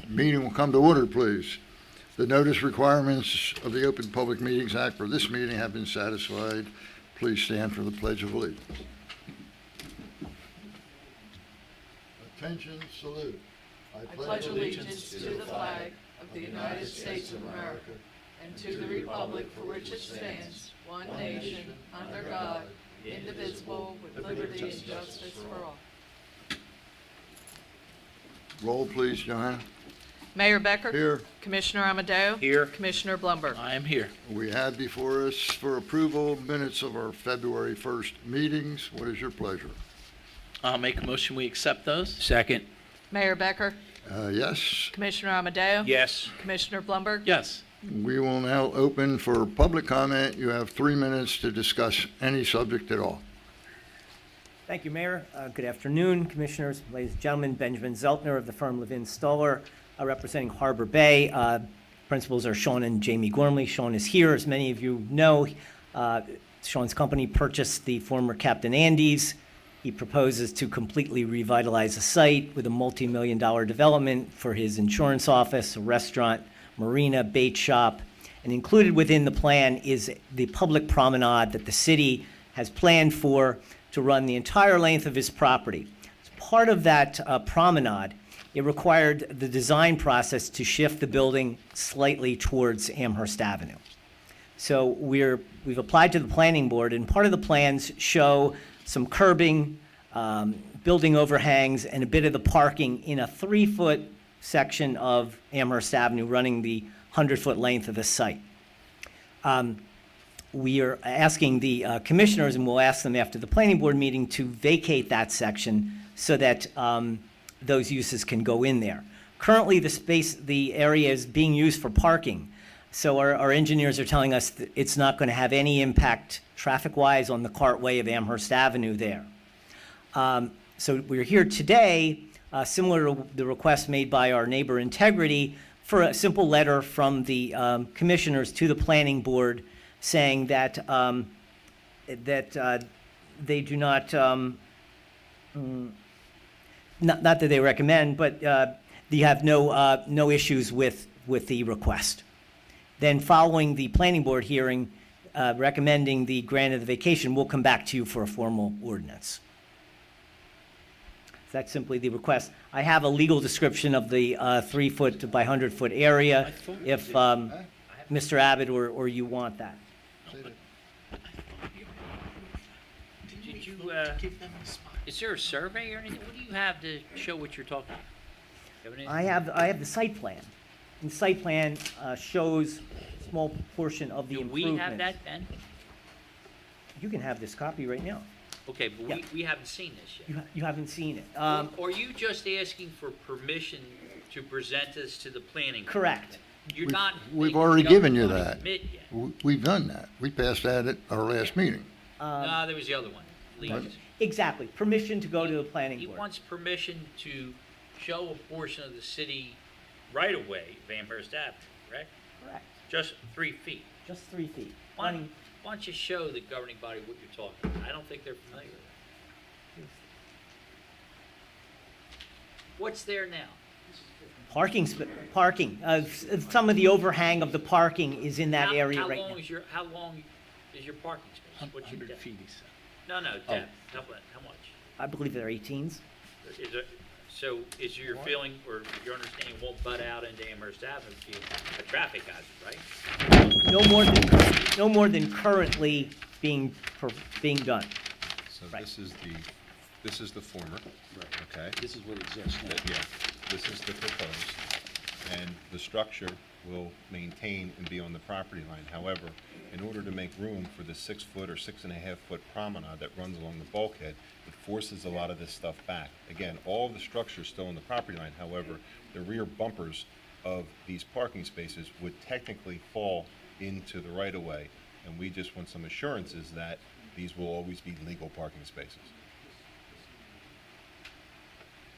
Meeting will come to order, please. The notice requirements of the Open Public Meetings Act for this meeting have been satisfied. Please stand for the Pledge of Allegiance. Attention, salute. I pledge allegiance to the flag of the United States of America and to the republic for which it stands, one nation, under God, indivisible, with liberty and justice for all. Roll, please, Johanna. Mayor Becker? Here. Commissioner Amadeo? Here. Commissioner Blumberg? I am here. We have before us for approval minutes of our February 1st meetings. What is your pleasure? I'll make a motion we accept those. Second. Mayor Becker? Yes. Commissioner Amadeo? Yes. Commissioner Blumberg? Yes. We will now open for public comment. You have 3 minutes to discuss any subject at all. Thank you, Mayor. Good afternoon, Commissioners, ladies and gentlemen. Benjamin Zeltner of the firm Levin Stoller, representing Harbor Bay. Principals are Sean and Jamie Gormley. Sean is here. As many of you know, Sean's company purchased the former Captain Andy's. He proposes to completely revitalize the site with a multi-million-dollar development for his insurance office, a restaurant, marina, bait shop. And included within the plan is the public promenade that the city has planned for to run the entire length of his property. As part of that promenade, it required the design process to shift the building slightly towards Amherst Avenue. So we've applied to the planning board, and part of the plans show some curbing, building overhangs, and a bit of the parking in a 3-foot section of Amherst Avenue running the 100-foot length of the site. We are asking the commissioners, and we'll ask them after the planning board meeting, to vacate that section so that those uses can go in there. Currently, the area is being used for parking. So our engineers are telling us that it's not going to have any impact traffic-wise on the cartway of Amherst Avenue there. So we're here today, similar to the request made by our neighbor Integrity, for a simple letter from the commissioners to the planning board saying that they do not, not that they recommend, but they have no issues with the request. Then following the planning board hearing, recommending the grant of the vacation, we'll come back to you for a formal ordinance. That's simply the request. I have a legal description of the 3-foot by 100-foot area, if Mr. Abbott or you want that. Did you, is there a survey or anything? What do you have to show what you're talking about? I have the site plan. And the site plan shows a small portion of the Do improvement. we have that then? You can have this copy right now. Okay, but Yeah. we haven't seen this yet. You haven't seen it. Or are you just asking for permission to present this to the planning board? Correct. You're not. We've already given you you that. admit yet. We've done that. We passed that at our last meeting. No, there was the other one. Leeds. Exactly. Permission to go to the planning He board. wants permission to show a portion of the city right away of Amherst Avenue, correct? Correct. Just 3 feet. Just 3 feet. Why don't you show the governing body what you're talking about? I don't think they're familiar with it. What's there now? Parking. Some of the overhang of the parking is in that area right now. How long is your parking space? What's your 100 depth? feet, he said. No, depth. How much? I believe they're 18s. Is it, so is your feeling or your understanding won't butt out into Amherst Avenue to a traffic hazard, right? No more than currently being done. So Right. this is the former, okay? This is what exists now. Yeah, this is the proposed, and the structure will maintain and be on the property line. However, in order to make room for the 6-foot or 6.5-foot promenade that runs along the bulkhead, it forces a lot of this stuff back. Again, all of the structure is still on the property line. However, the rear bumpers of these parking spaces would technically fall into the right-of-way, and we just want some assurances that these will always be legal parking spaces.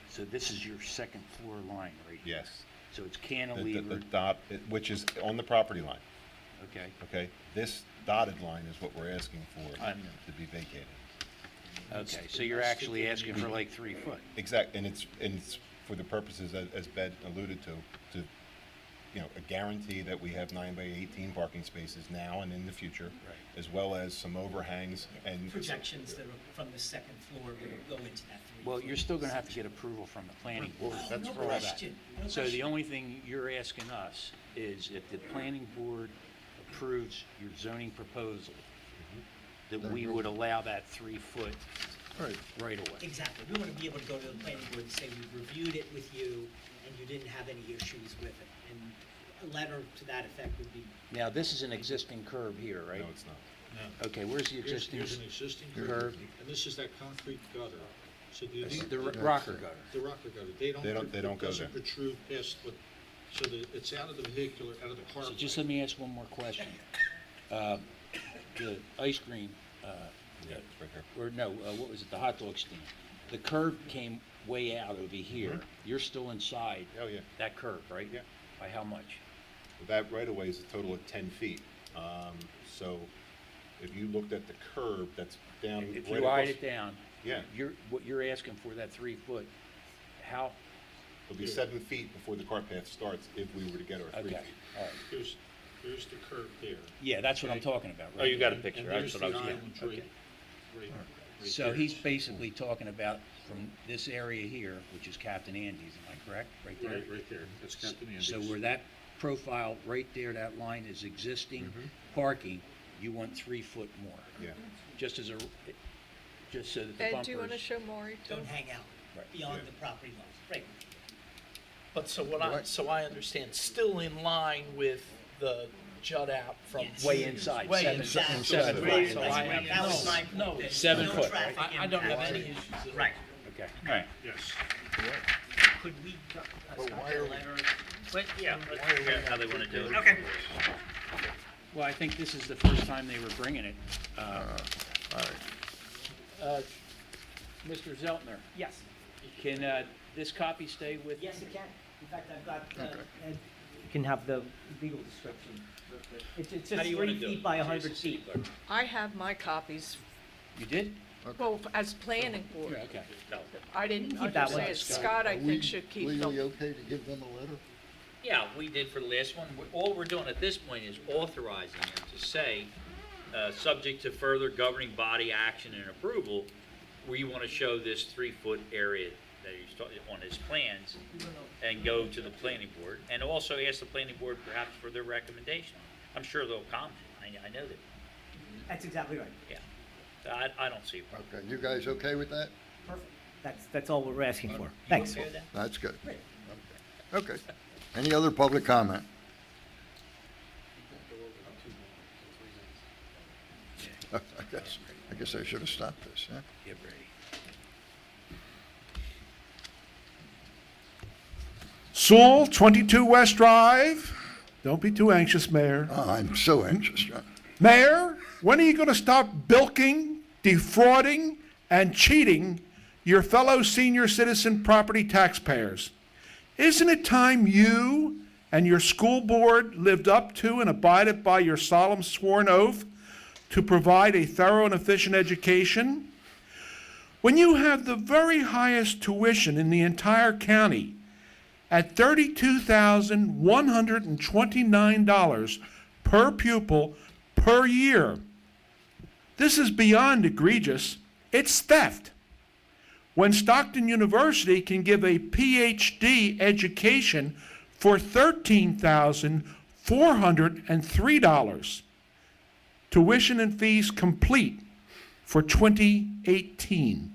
So this is your second floor line right here? Yes. So it's The cantilevered, dot, which is on the property line, okay? okay? This dotted line is what we're asking for I know. to be vacated. Okay, so you're actually asking for like 3 foot? Exact, and it's for the purposes, as Ben alluded to, a guarantee that we have 9 by 18 parking spaces now and in the future, as well as some overhangs and. Projections that are from the second floor will go into that 3 Well, floor. you're still gonna have to get approval from the planning board. Oh, no for all that. question, no So the question. only thing you're asking us is if the planning board approves your zoning proposal, that we would allow that 3-foot right away. Exactly. We want to be able to go to the planning board and say we reviewed it with you and you didn't have any issues with it. And a letter to that effect would be, Now, this is an existing curb here, right? No, it's not. Okay, where's the existing? Here's an existing curb. curb, and this is that concrete gutter. So The rocker gutter. the rocker gutter, They don't go it doesn't there. protrude past what, so that it's out of the vehicular, out of the car. So just let me ask one more question. The ice cream, Yeah, it's right here. or no, what was it, the hot dog stand? The curb came way out over here. You're still inside Oh, yeah. that curb, right? Yeah. By how much? That right away is a total of 10 feet. So if you looked at the curb that's down. If right you eyed across- it down, Yeah, what you're asking for, that 3-foot, how, it'll be 7 feet before the car path starts if we were to get our 3 okay, feet. all right. Here's the curb there. Yeah, that's what I'm talking about, right? Oh, you got a And picture, there's that's what I was the getting. island right- Okay. right So there. he's basically talking about from this area here, which is Captain Andy's, am I correct? Right there? Right there, that's Captain Andy's. So where that profile right there, that line is existing Mm-hmm. parking, you want 3-foot more, Yeah. just as a, just so that the Ed, bumpers. do you want to show Maury too? don't hang out Right. beyond Yeah. the property line. Right. But so I understand, still in line with the jut out from. Yes. Way inside, Way 7 inside. foot. Exactly. 7 Right. foot. So That's I- right. That was my point. no, There's 7 no foot. traffic I don't have impact. any issues at all. Right. Okay, all right. Yes. Could we stop why that are we- letter? But, yeah, let's figure out how they want to do it. Okay. Well, I think this is the first time they were bringing it. Mr. Zeltner, Yes. can this copy stay with? Yes, it can. In fact, I've got, Ed, you can have the legal description. It's How just do you wanna 3 do feet it? by Jason 100 feet. Siegler. I have my copies, You did? well, as planning board. Yeah, okay. No. I didn't Keep that one. understand. Scott, I Are we think, should keep legally them. okay to give them a letter? Yeah, we did for the last one. All we're doing at this point is authorizing them to say, subject to further governing body action and approval, we want to show this 3-foot area that he's on his plans and go to the planning board and also ask the planning board perhaps for their recommendation. I'm sure they'll comment. I know that, That's exactly right. yeah. I don't see a problem. Okay, you guys okay with that? Perfect. That's all we're asking for. Thanks. Okay with that? That's good. Okay. Any other public comment? I guess I should have stopped this, huh? Get ready. Sewell, 22 West Drive. Don't be too anxious, Mayor. Oh, I'm so anxious, John. Mayor, when are you going to stop bilking, defrauding, and cheating your fellow senior citizen property taxpayers? Isn't it time you and your school board lived up to and abided by your solemn sworn oath to provide a thorough and efficient education? When you have the very highest tuition in the entire county at $32,129 per pupil per year, this is beyond egregious. It's theft. When Stockton University can give a PhD education for $13,403, tuition and fees complete for 2018.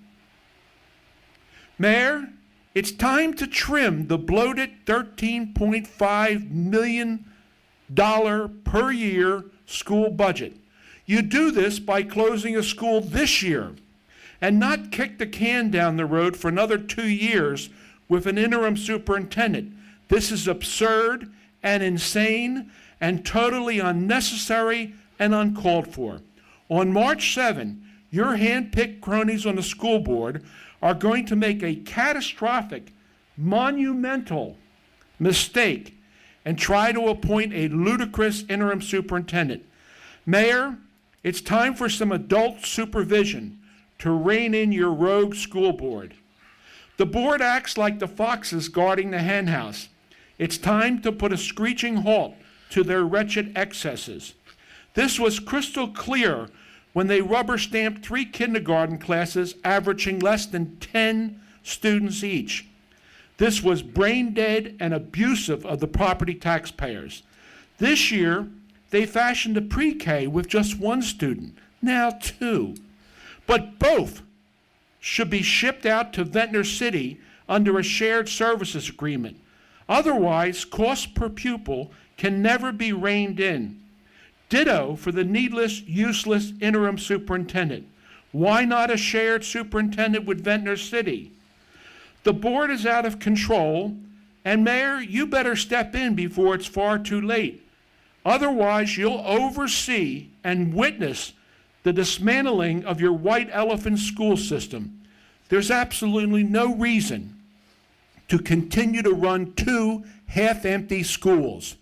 Mayor, it's time to trim the bloated $13.5 million per year school budget. You do this by closing a school this year and not kick the can down the road for another 2 years with an interim superintendent. This is absurd and insane and totally unnecessary and uncalled for. On March 7, your hand-picked cronies on the school board are going to make a catastrophic, monumental mistake and try to appoint a ludicrous interim superintendent. Mayor, it's time for some adult supervision to rein in your rogue school board. The board acts like the foxes guarding the henhouse. It's time to put a screeching halt to their wretched excesses. This was crystal clear when they rubber-stamped 3 kindergarten classes averaging less than 10 students each. This was brain-dead and abusive of the property taxpayers. This year, they fashioned a pre-K with just 1 student, now 2. But both should be shipped out to Ventnor City under a shared services agreement. Otherwise, cost per pupil can never be reined in. Ditto for the needless, useless interim superintendent. Why not a shared superintendent with Ventnor City? The board is out of control, and Mayor, you better step in before it's far too late. Otherwise, you'll oversee and witness the dismantling of your white elephant school system. There's absolutely no reason to continue to run 2 half-empty schools.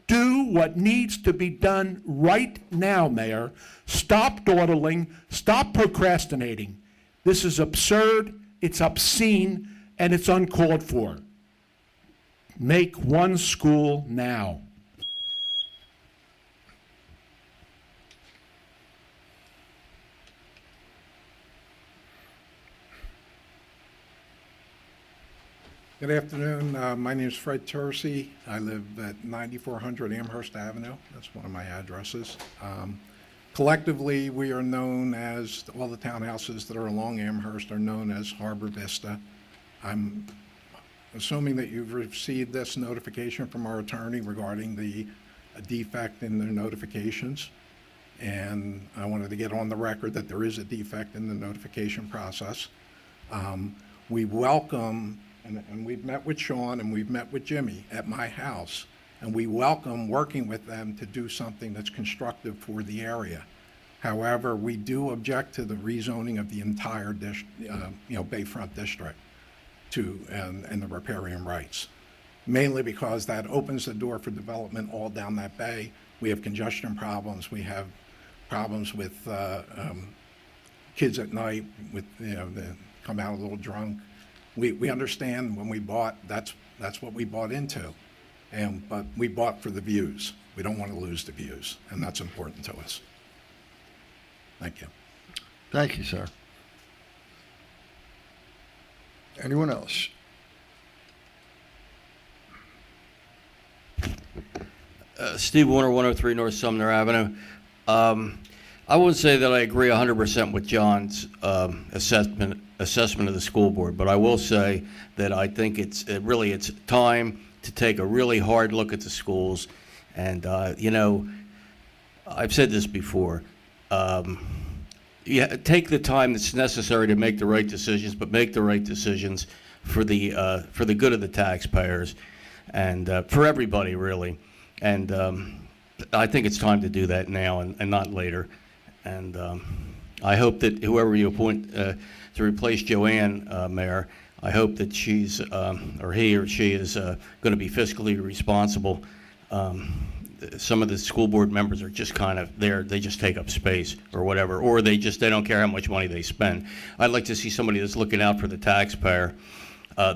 Do what needs to be done right now, Mayor. Stop dawdling, stop procrastinating. This is absurd, it's obscene, and it's uncalled for. Make 1 school now. Good afternoon. My name is Fred Tercey. I live at 9400 Amherst Avenue. That's one of my addresses. Collectively, we are known as, all the townhouses that are along Amherst are known as Harbor Vista. I'm assuming that you've received this notification from our attorney regarding the defect in their notifications. And I wanted to get on the record that there is a defect in the notification process. We welcome, and we've met with Sean and we've met with Jimmy at my house, and we welcome working with them to do something that's constructive for the area. However, we do object to the rezoning of the entire Bayfront district and the riparian rights, mainly because that opens the door for development all down that bay. We have congestion problems. We have problems with kids at night with, they come out a little drunk. We understand when we bought, that's what we bought into. But we bought for the views. We don't want to lose the views, and that's important to us. Thank you. Thank you, sir. Anyone else? Steve Warner, 103 North Sumner Avenue. I would say that I agree 100% with John's assessment of the school board, but I will say that I think it's time to take a really hard look at the schools. And, I've said this before. Take the time that's necessary to make the right decisions, but make the right decisions for the good of the taxpayers and for everybody, really. And I think it's time to do that now and not later. And I hope that whoever you appoint to replace Joanne, Mayor, I hope that she's, or he or she is going to be fiscally responsible. Some of the school board members are just kind of there, they just take up space or whatever, or they don't care how much money they spend. I'd like to see somebody that's looking out for the taxpayer.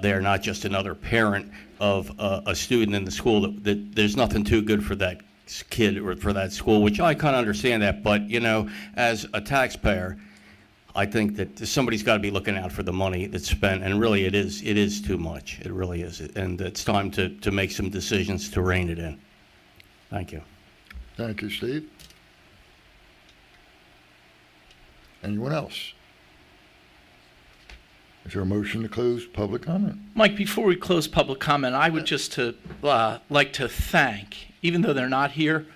They're not just another parent of a student in the school that there's nothing too good for that kid or for that school, which I kind of understand that, but as a taxpayer, I think that somebody's got to be looking out for the money that's spent, and really it is too much. It really is, and it's time to make some decisions to rein it in. Thank you. Thank you, Steve. Anyone else? Is there a motion to close public comment? Mike, before we close public comment, I would just like to thank, even though they're not here,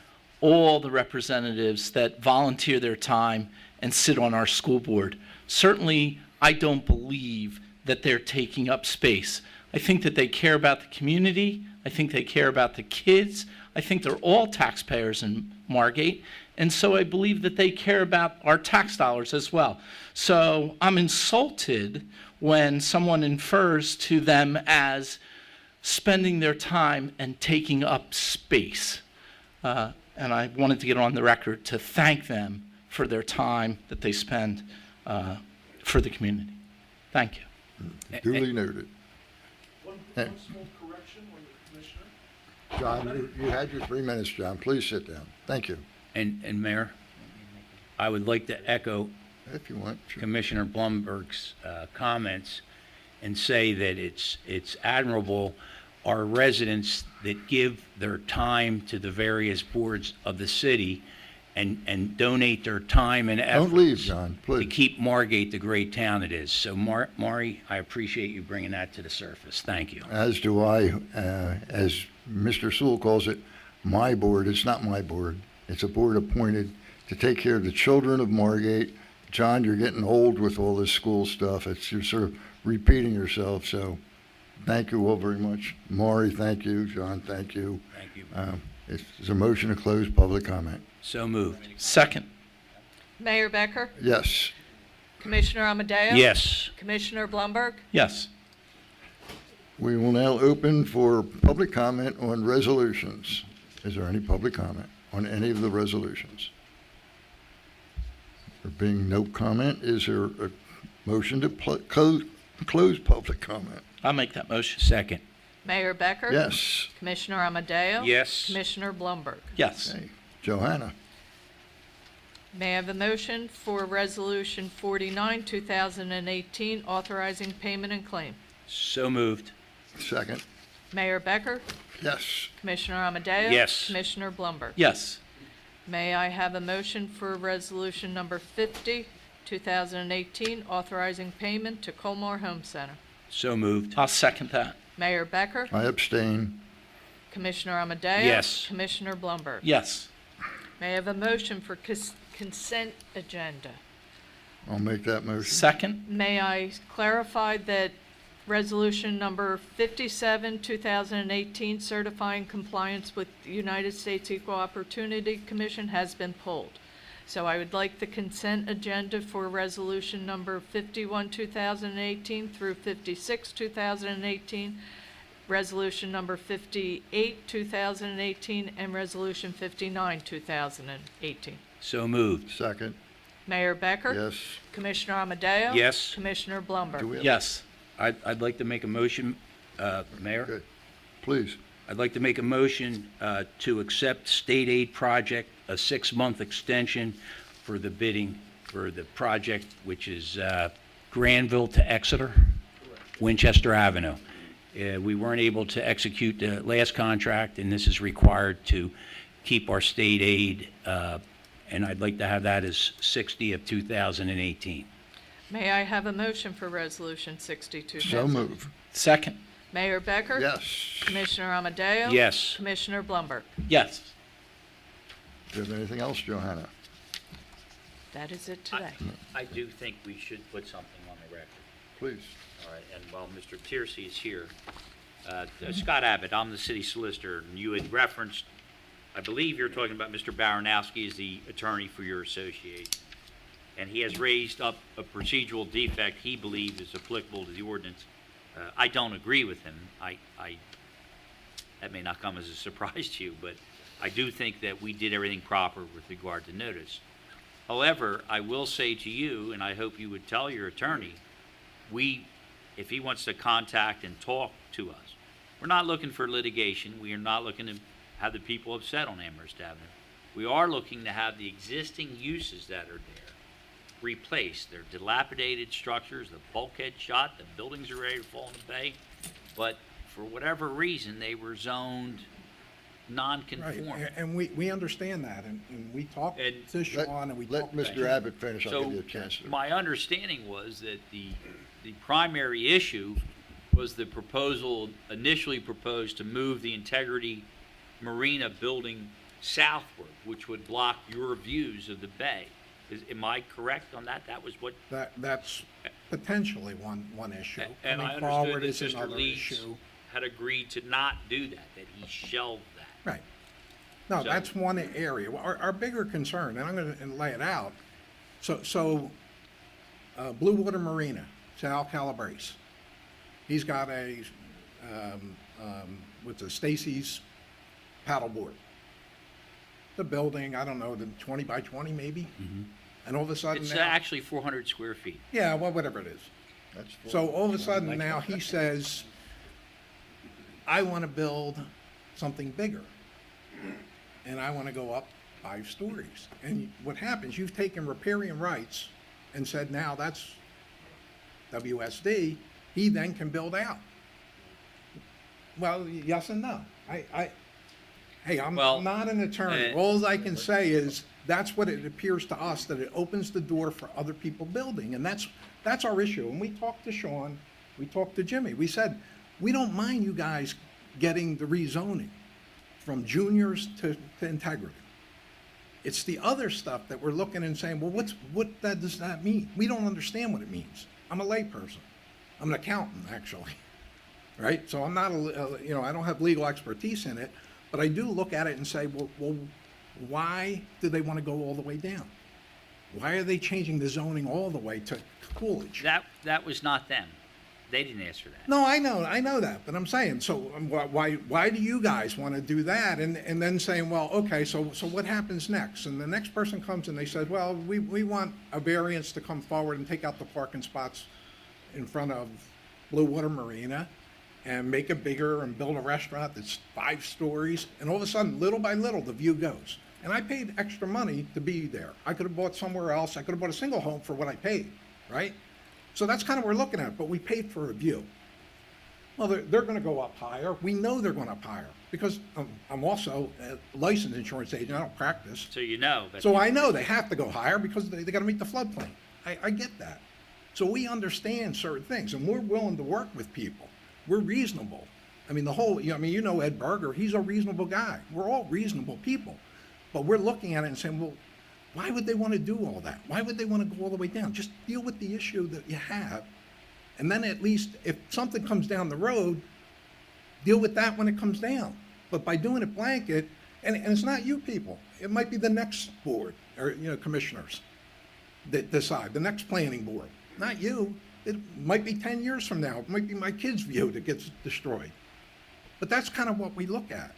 all the representatives that volunteer their time and sit on our school board. Certainly, I don't believe that they're taking up space. I think that they care about the community. I think they care about the kids. I think they're all taxpayers in Margate. And so I believe that they care about our tax dollars as well. So I'm insulted when someone infers to them as spending their time and taking up space. And I wanted to get on the record to thank them for their time that they spend for the community. Thank you. Duly noted. One Eh. small correction on the commissioner. John, you had your 3 minutes, John. Please sit down. Thank you, And Mayor, I would like to echo if you want. Sure. Commissioner Blumberg's comments and say that it's admirable our residents that give their time to the various boards of the city and donate their time and efforts. Don't leave, John, To please. keep Margate the great town it is. So Mari, I appreciate you bringing that to the surface. Thank you. As do I, as Mr. Sewell calls it, my board. It's not my board. It's a board appointed to take care of the children of Margate. John, you're getting old with all this school stuff. You're sort of repeating yourself, so thank you all very much. Maury, thank you. John, thank you. Thank you. It's a motion to close public comment. So moved. Second. Mayor Becker, Yes. Commissioner Amadeo? Yes. Commissioner Blumberg? Yes. We will now open for public comment on resolutions. Is there any public comment on any of the resolutions? There being no comment, is there a motion to close public comment? I'll make that motion. Second. Mayor Becker? Yes. Commissioner Amadeo? Yes. Commissioner Blumberg? Yes. Okay. Johanna, May I have a motion for Resolution 49, 2018, authorizing payment and claim? So moved. second. Mayor Becker? Yes. Commissioner Amadeo? Yes. Commissioner Blumberg? Yes. May I have a motion for Resolution Number 50, 2018, authorizing payment to Colmar Home Center? So moved. I'll second that. Mayor Becker? I abstain. Commissioner Amadeo? Yes. Commissioner Blumberg? Yes. May I have a motion for consent agenda? I'll make that motion. Second. May I clarify that Resolution Number 57, 2018, certifying compliance with the United States Equal Opportunity Commission has been pulled. So I would like the consent agenda for Resolution Number 51, 2018 through 56, 2018, Resolution Number 58, 2018, and Resolution 59, 2018. So moved. Second. Mayor Becker? Yes. Commissioner Amadeo? Yes. Commissioner Blumberg? Do we have- Yes. I'd like to make a motion, Mayor. Good. Please. I'd like to make a motion to accept state aid project, a 6-month extension for the bidding for the project, which is Granville to Exeter, Winchester Avenue. We weren't able to execute the last contract, and this is required to keep our state aid, and I'd like to have that as 60 of 2018. May I have a motion for Resolution 60, 2000? So move. Second. Mayor Becker? Yes. Commissioner Amadeo? Yes. Commissioner Blumberg? Yes. Do you have anything else, Johanna? That is it today. I do think we should put something on the record. Please. All right, and while Mr. Tiercy is here, Scott Abbott, I'm the city solicitor, and you had referenced, I believe you're talking about Mr. Baranowski as the attorney for your association. And he has raised up a procedural defect he believes is applicable to the ordinance. I don't agree with him. That may not come as a surprise to you, but I do think that we did everything proper with regard to notice. However, I will say to you, and I hope you would tell your attorney, if he wants to contact and talk to us, we're not looking for litigation. We are not looking to have the people upset on Amherst Avenue. We are looking to have the existing uses that are there replaced. They're dilapidated structures, the bulkhead shot, the buildings are ready to fall in the bay, but for whatever reason, they were zoned non-conform. Right, and we understand that, and we talked And to Sean, and we Let talked to Mr. Abbott finish. I'll So give you a chance to. my understanding was that the primary issue was the proposal, initially proposed to move the Integrity Marina building southward, which would block your views of the bay. Am I correct on that? That was what, That's potentially one issue. and I Coming forward understood is that Mr. another Leeds issue. had agreed to not do that he shelved that. Right. No, So- that's one area. Our bigger concern, and I'm going to lay it out. So Blue Water Marina, Sal Calabrese, he's got with the Stacy's paddleboard. The building, I don't know, the 20 by 20 maybe? And all of a sudden It's now, actually 400 square feet. yeah, well, whatever it is. So all of a sudden now he says, I want to build something bigger. And I want to go up 5 stories. And what happens, you've taken riparian rights and said, now that's WSD, he then can build out. Well, yes and no. Hey, I'm Well, not an attorney. All I can say is, that's what it appears to us, that it opens the door for other people building. And that's our issue. And we talked to Sean, we talked to Jimmy. We said, we don't mind you guys getting the rezoning from juniors to integrity. It's the other stuff that we're looking and saying, well, what does that mean? We don't understand what it means. I'm a layperson. I'm an accountant, actually, right? So I'm not I don't have legal expertise in it, but I do look at it and say, well, why do they want to go all the way down? Why are they changing the zoning all the way to Coolidge? That was not them. They didn't ask for that. No, I know that, but I'm saying, so why do you guys want to do that? And then saying, well, okay, so what happens next? And the next person comes and they said, well, we want a variance to come forward and take out the parking spots in front of Blue Water Marina and make it bigger and build a restaurant that's 5 stories. And all of a sudden, little by little, the view goes. And I paid extra money to be there. I could have bought somewhere else. I could have bought a single home for what I paid, right? So that's kind of what we're looking at, but we paid for a view. Well, they're going to go up higher. We know they're going up higher because I'm also a licensed insurance agent. I don't practice. So you know. But So I know they have to go higher because they got to meet the floodplain. I get that. So we understand certain things, and we're willing to work with people. We're reasonable. I mean, you know Ed Berger, he's a reasonable guy. We're all reasonable people. But we're looking at it and saying, well, why would they want to do all that? Why would they want to go all the way down? Just deal with the issue that you have. And then at least if something comes down the road, deal with that when it comes down. But by doing it blanket, and it's not you people, it might be the next board or, commissioners that decide, the next planning board, not you. It might be 10 years from now. It might be my kid's view that gets destroyed. But that's kind of what we look at.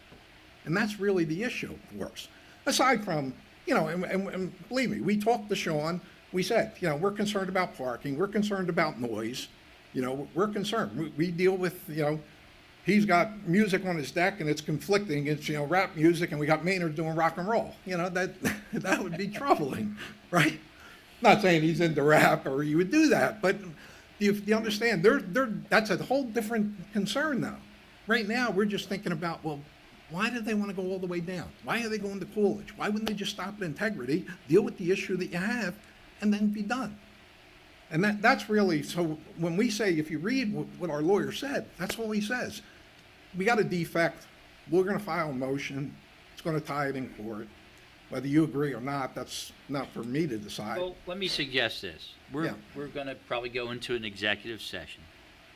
And that's really the issue for us. Aside from, and believe me, we talked to Sean, we said, we're concerned about parking, we're concerned about noise, we're concerned. We deal with, he's got music on his deck and it's conflicting, it's, rap music, and we got Maynard doing rock and roll. That would be troubling, right? Not saying he's into rap or you would do that, but you understand, that's a whole different concern now. Right now, we're just thinking about, well, why do they want to go all the way down? Why are they going to Coolidge? Why wouldn't they just stop at integrity, deal with the issue that you have, and then be done? And that's really, so when we say, if you read what our lawyer said, that's all he says. We got a defect, we're going to file a motion, it's going to tie it in court. Whether you agree or not, that's not for me to decide. Well, let me suggest this. Yeah. We're going to probably go into an executive session.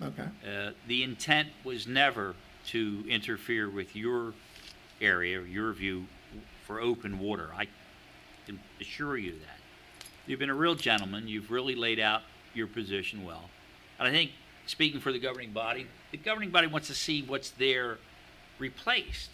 Okay. The intent was never to interfere with your area, your view for open water. I can assure you that. You've been a real gentleman. You've really laid out your position well. And I think, speaking for the governing body wants to see what's there replaced.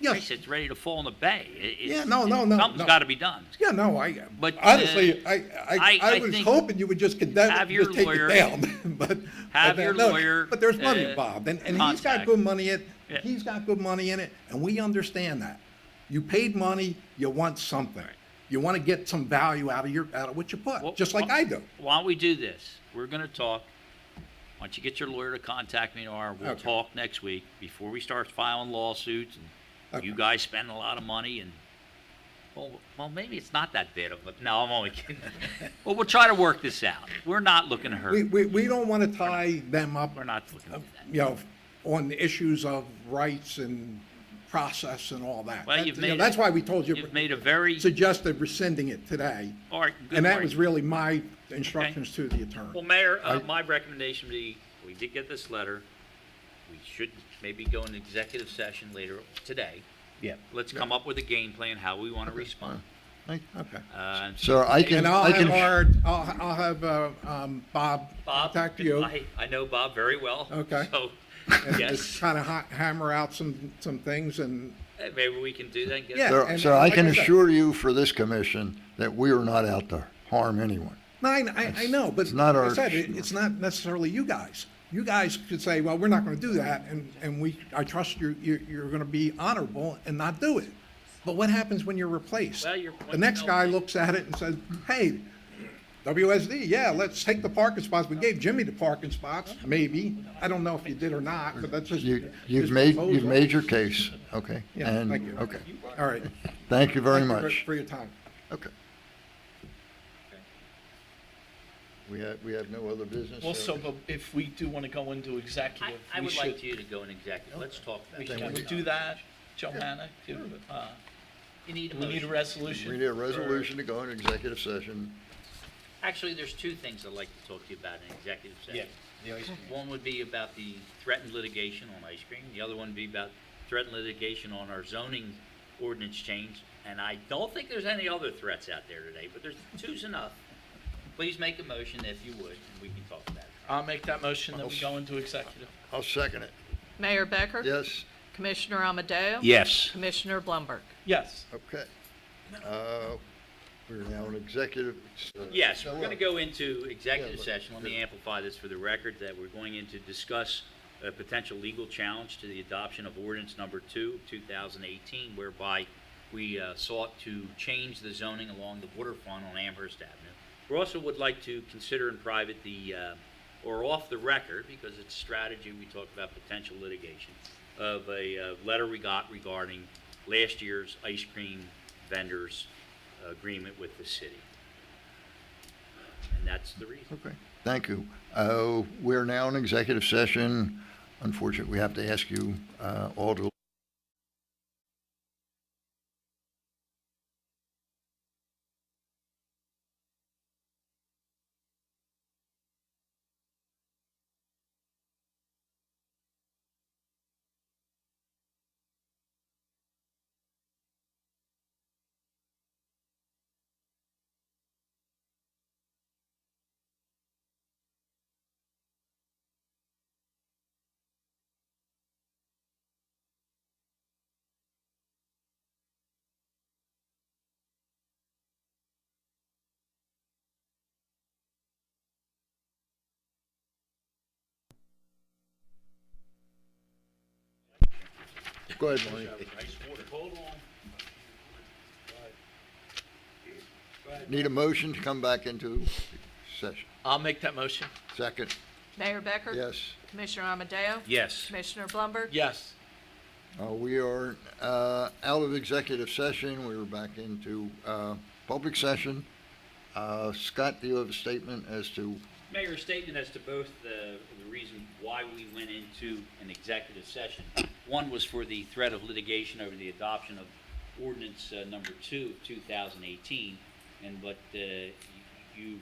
Yes. It's ready to fall in the bay. Something's got to be done. Yeah, no, But, honestly, I was think hoping you would just condemn have it, your just take lawyer- it down. but have but your no, lawyer, But there's money involved, and he's got contact. good money in it. Yeah. He's got good money in it, and we understand that. You paid money, you want something. You want to get some value out of what you put, Well, just like I do. Why don't we do this? We're going to talk. Why don't you get your lawyer to contact me, or we'll Okay. talk next week before we start filing lawsuits and Okay. you guys spend a lot of money and well, maybe it's not that bad of a, no, I'm only kidding. Well, we'll try to work this out. We're not looking to hurt. We don't want to tie them up, We're not looking to do that. on the issues of rights and process and all that. Well, you've made That's why we told you, You've made a very, suggested rescinding it today. all right, good And that point. was really my instructions to the attorney. Well, Mayor, my recommendation would be, we did get this letter. We should maybe go into executive session later today. Yeah. Let's come up with a game plan, how we want to respond. Okay. And So I can, And I'll I have can, I'll have Bob Bob, contact you. I know Bob very well. Okay. So, And yes, just kind of hammer out some things and, maybe we can do that and get Yeah. so and so I like can I said- assure you for this commission that we are not out to harm anyone. No, I know, but It's not like I our- said, it's not necessarily you guys. You guys could say, well, we're not gonna do that, and I trust you're gonna be honorable and not do it. But what happens when you're replaced? Well, you're The next pointing guy out- looks at it and says, hey, WSD, yeah, let's take the parking spots. We gave Jimmy the parking spots, maybe. I don't know if you did or not, but that's just You've his made proposal. your case, okay? Yeah, And- thank you. Okay, All right. thank you very Thank you much. for your time. Okay. We have no other business? Also, but if we do want to go into executive, I we would should, like you to go in executive. Let's talk about we that. can do that, Johanna? You need a Do we need a motion. resolution? We need a resolution to go into executive session. Actually, there's two things I'd like to talk to you about in executive session. the ice cream. One would be about the threatened litigation on ice cream. The other one would be about threatened litigation on our zoning ordinance change. And I don't think there's any other threats out there today, but there's two's enough. Please make a motion if you would, and we can talk about it. I'll make that motion that we go into executive. I'll second it. Mayor Becker? Yes? Commissioner Amadeo? Yes. Commissioner Blumberg? Yes. Okay. We're now in executive. Yes, we're going to go into executive Yeah, session. Let me amplify this for the record, that we're going in to discuss a potential legal challenge to the adoption of ordinance number 2, 2018, whereby we sought to change the zoning along the waterfront on Amherst Avenue. We also would like to consider in private or off the record, because it's strategy, we talk about potential litigation, of a letter we got regarding last year's ice cream vendors agreement with the city. And that's the reason. Okay, thank you. We're now in executive session. Unfortunately, we have to ask you all to go ahead, Marty. Hold on. Need a motion to come back into session. I'll make that motion. Second, Mayor Becker? yes. Commissioner Amadeo? Yes. Commissioner Blumberg? Yes. We are out of executive session. We were back into public session. Scott, do you have a statement as to, Mayor, a statement as to both the reason why we went into an executive session. One was for the threat of litigation over the adoption of ordinance number 2 of 2018, and what you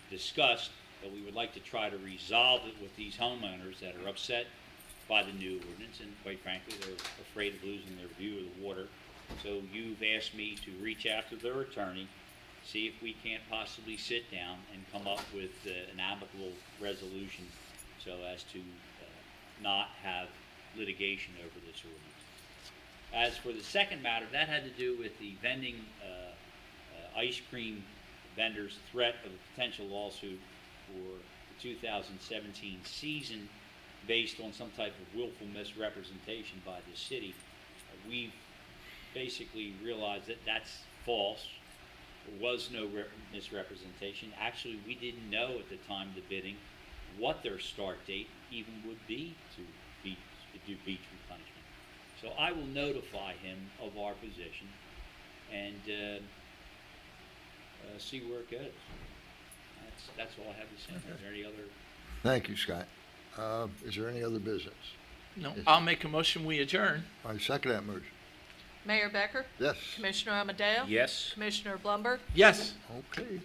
discussed, that we would like to try to resolve it with these homeowners that are upset by the new ordinance, and quite frankly, they're afraid of losing their view of the water. So you've asked me to reach out to their attorney, see if we can't possibly sit down and come up with an amicable resolution so as to not have litigation over this ordinance. As for the second matter, that had to do with the vending ice cream vendors' threat of a potential lawsuit for the 2017 season based on some type of willful misrepresentation by the city. We've basically realized that that's false. There was no misrepresentation. Actually, we didn't know at the time of the bidding what their start date even would be to do beach replenishment. So I will notify him of our position and see where it goes. That's all I have to say. Is there any other? thank you, Scott. Is there any other business? No, Yes. I'll make a motion, we adjourn. I second that motion. Mayor Becker? Yes, Commissioner Amadeo? Yes. Commissioner Blumberg? Yes. okay.